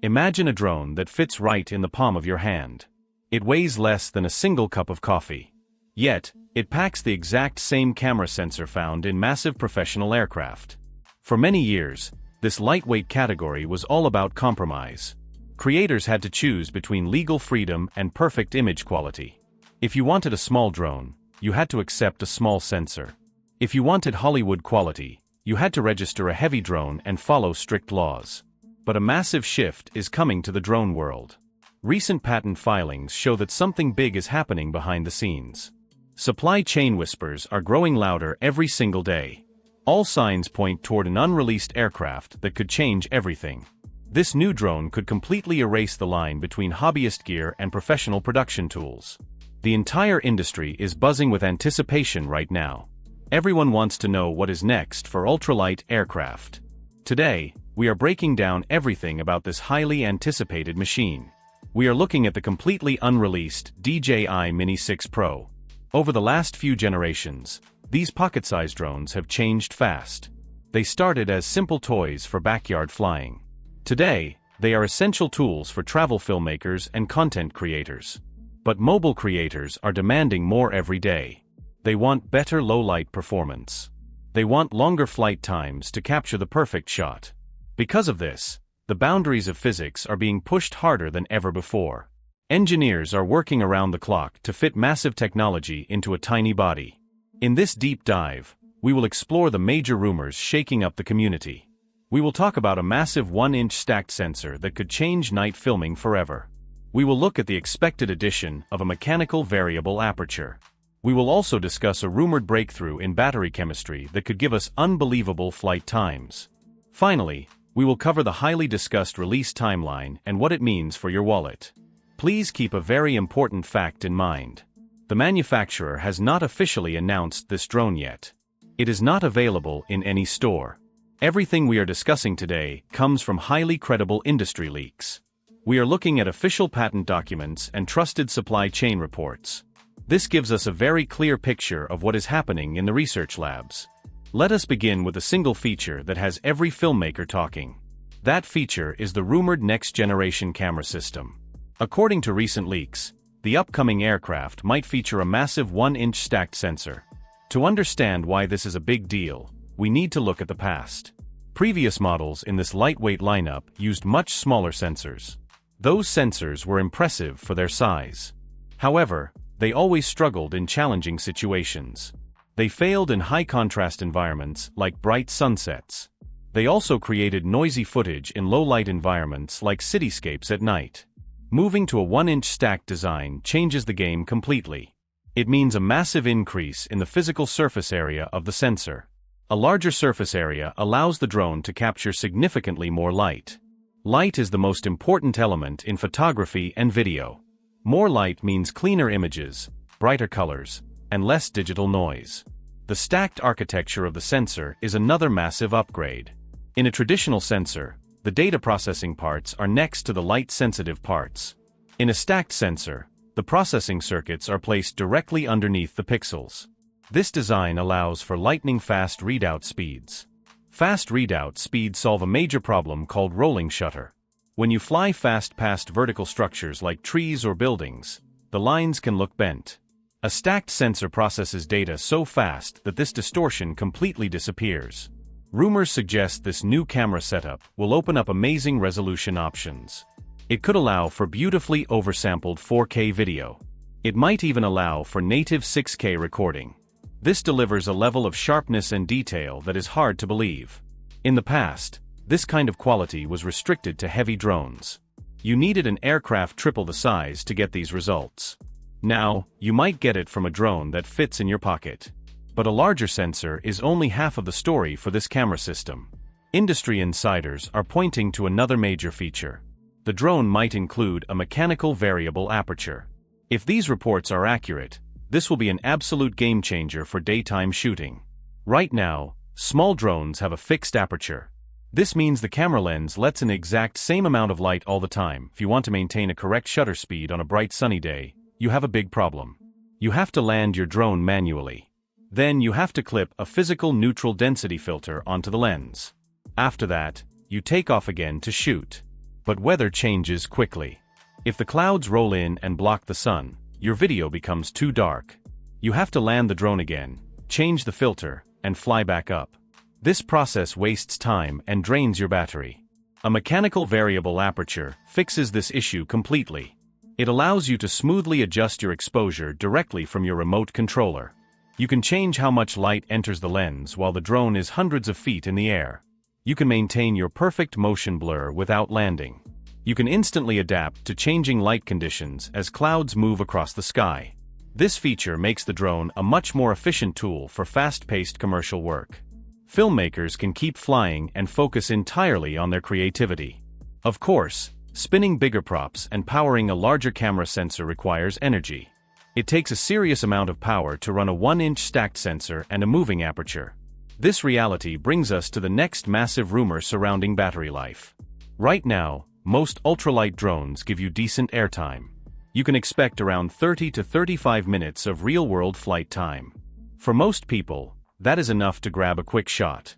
Imagine a drone that fits right in the palm of your hand. It weighs less than a single cup of coffee. Yet, it packs the exact same camera sensor found in massive professional aircraft. For many years, this lightweight category was all about compromise. Creators had to choose between legal freedom and perfect image quality. If you wanted a small drone, you had to accept a small sensor. If you wanted Hollywood quality, you had to register a heavy drone and follow strict laws. But a massive shift is coming to the drone world. Recent patent filings show that something big is happening behind the scenes. Supply chain whispers are growing louder every single day. All signs point toward an unreleased aircraft that could change everything. This new drone could completely erase the line between hobbyist gear and professional production tools. The entire industry is buzzing with anticipation right now. Everyone wants to know what is next for ultralight aircraft. Today, we are breaking down everything about this highly anticipated machine. We are looking at the completely unreleased DJI Mini 6 Pro. Over the last few generations, these pocket-sized drones have changed fast. They started as simple toys for backyard flying. Today, they are essential tools for travel filmmakers and content creators. But mobile creators are demanding more every day. They want better low-light performance. They want longer flight times to capture the perfect shot. Because of this, the boundaries of physics are being pushed harder than ever before. Engineers are working around the clock to fit massive technology into a tiny body. In this deep dive, we will explore the major rumors shaking up the community. We will talk about a massive 1-inch stacked sensor that could change night filming forever. We will look at the expected addition of a mechanical variable aperture. We will also discuss a rumored breakthrough in battery chemistry that could give us unbelievable flight times. Finally, we will cover the highly discussed release timeline and what it means for your wallet. Please keep a very important fact in mind. The manufacturer has not officially announced this drone yet. It is not available in any store. Everything we are discussing today comes from highly credible industry leaks. We are looking at official patent documents and trusted supply chain reports. This gives us a very clear picture of what is happening in the research labs. Let us begin with a single feature that has every filmmaker talking. That feature is the rumored next-generation camera system. According to recent leaks, the upcoming aircraft might feature a massive 1-inch stacked sensor. To understand why this is a big deal, we need to look at the past. Previous models in this lightweight lineup used much smaller sensors. Those sensors were impressive for their size. However, they always struggled in challenging situations. They failed in high-contrast environments like bright sunsets. They also created noisy footage in low-light environments like cityscapes at night. Moving to a 1-inch stacked design changes the game completely. It means a massive increase in the physical surface area of the sensor. A larger surface area allows the drone to capture significantly more light. Light is the most important element in photography and video. More light means cleaner images, brighter colors, and less digital noise. The stacked architecture of the sensor is another massive upgrade. In a traditional sensor, the data processing parts are next to the light-sensitive parts. In a stacked sensor, the processing circuits are placed directly underneath the pixels. This design allows for lightning-fast readout speeds. Fast readout speeds solve a major problem called rolling shutter. When you fly fast past vertical structures like trees or buildings, the lines can look bent. A stacked sensor processes data so fast that this distortion completely disappears. Rumors suggest this new camera setup will open up amazing resolution options. It could allow for beautifully oversampled 4K video. It might even allow for native 6K recording. This delivers a level of sharpness and detail that is hard to believe. In the past, this kind of quality was restricted to heavy drones. You needed an aircraft triple the size to get these results. Now, you might get it from a drone that fits in your pocket. But a larger sensor is only half of the story for this camera system. Industry insiders are pointing to another major feature. The drone might include a mechanical variable aperture. If these reports are accurate, this will be an absolute game changer for daytime shooting. Right now, small drones have a fixed aperture. This means the camera lens lets in the exact same amount of light all the time. If you want to maintain a correct shutter speed on a bright sunny day, you have a big problem. You have to land your drone manually. Then you have to clip a physical neutral density filter onto the lens. After that, you take off again to shoot. But weather changes quickly. If the clouds roll in and block the sun, your video becomes too dark. You have to land the drone again, change the filter, and fly back up. This process wastes time and drains your battery. A mechanical variable aperture fixes this issue completely. It allows you to smoothly adjust your exposure directly from your remote controller. You can change how much light enters the lens while the drone is hundreds of feet in the air. You can maintain your perfect motion blur without landing. You can instantly adapt to changing light conditions as clouds move across the sky. This feature makes the drone a much more efficient tool for fast-paced commercial work. Filmmakers can keep flying and focus entirely on their creativity. Of course, spinning bigger props and powering a larger camera sensor requires energy. It takes a serious amount of power to run a 1-inch stacked sensor and a moving aperture. This reality brings us to the next massive rumor surrounding battery life. Right now, most ultralight drones give you decent airtime. You can expect around 30 to 35 minutes of real-world flight time. For most people, that is enough to grab a quick shot.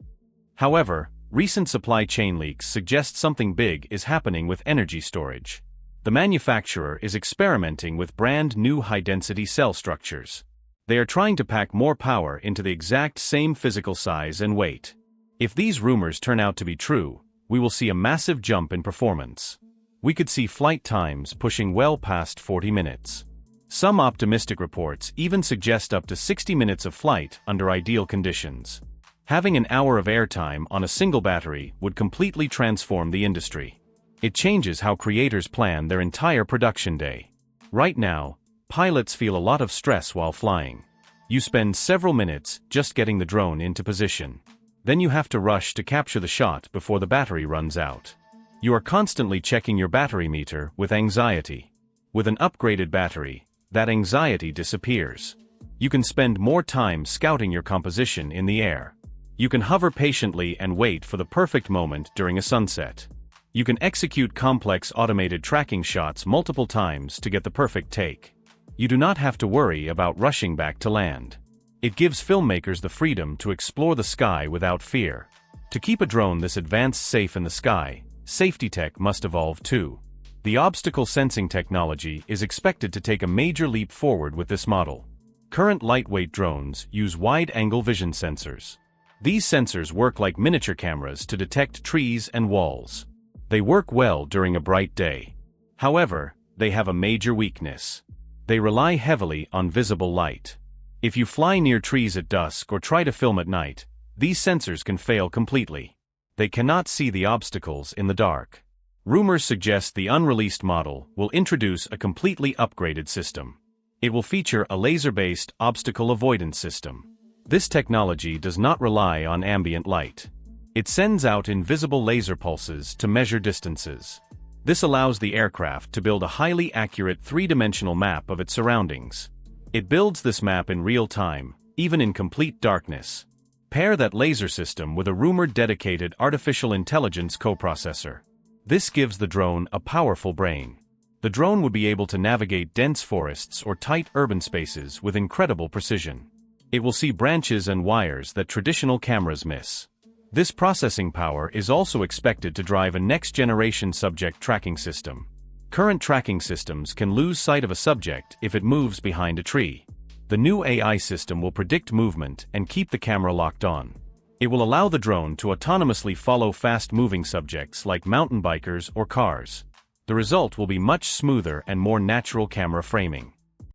However, recent supply chain leaks suggest something big is happening with energy storage. The manufacturer is experimenting with brand new high-density cell structures. They are trying to pack more power into the exact same physical size and weight. If these rumors turn out to be true, we will see a massive jump in performance. We could see flight times pushing well past 40 minutes. Some optimistic reports even suggest up to 60 minutes of flight under ideal conditions. Having an hour of airtime on a single battery would completely transform the industry. It changes how creators plan their entire production day. Right now, pilots feel a lot of stress while flying. You spend several minutes just getting the drone into position. Then you have to rush to capture the shot before the battery runs out. You are constantly checking your battery meter with anxiety. With an upgraded battery, that anxiety disappears. You can spend more time scouting your composition in the air. You can hover patiently and wait for the perfect moment during a sunset. You can execute complex automated tracking shots multiple times to get the perfect take. You do not have to worry about rushing back to land. It gives filmmakers the freedom to explore the sky without fear. To keep a drone this advanced safe in the sky, safety tech must evolve too. The obstacle sensing technology is expected to take a major leap forward with this model. Current lightweight drones use wide-angle vision sensors. These sensors work like miniature cameras to detect trees and walls. They work well during a bright day. However, they have a major weakness. They rely heavily on visible light. If you fly near trees at dusk or try to film at night, these sensors can fail completely. They cannot see the obstacles in the dark. Rumors suggest the unreleased model will introduce a completely upgraded system. It will feature a laser-based obstacle avoidance system. This technology does not rely on ambient light. It sends out invisible laser pulses to measure distances. This allows the aircraft to build a highly accurate three-dimensional map of its surroundings. It builds this map in real time, even in complete darkness. Pair that laser system with a rumored dedicated artificial intelligence coprocessor. This gives the drone a powerful brain. The drone would be able to navigate dense forests or tight urban spaces with incredible precision. It will see branches and wires that traditional cameras miss. This processing power is also expected to drive a next-generation subject tracking system. Current tracking systems can lose sight of a subject if it moves behind a tree. The new AI system will predict movement and keep the camera locked on. It will allow the drone to autonomously follow fast-moving subjects like mountain bikers or cars. The result will be much smoother and more natural camera framing.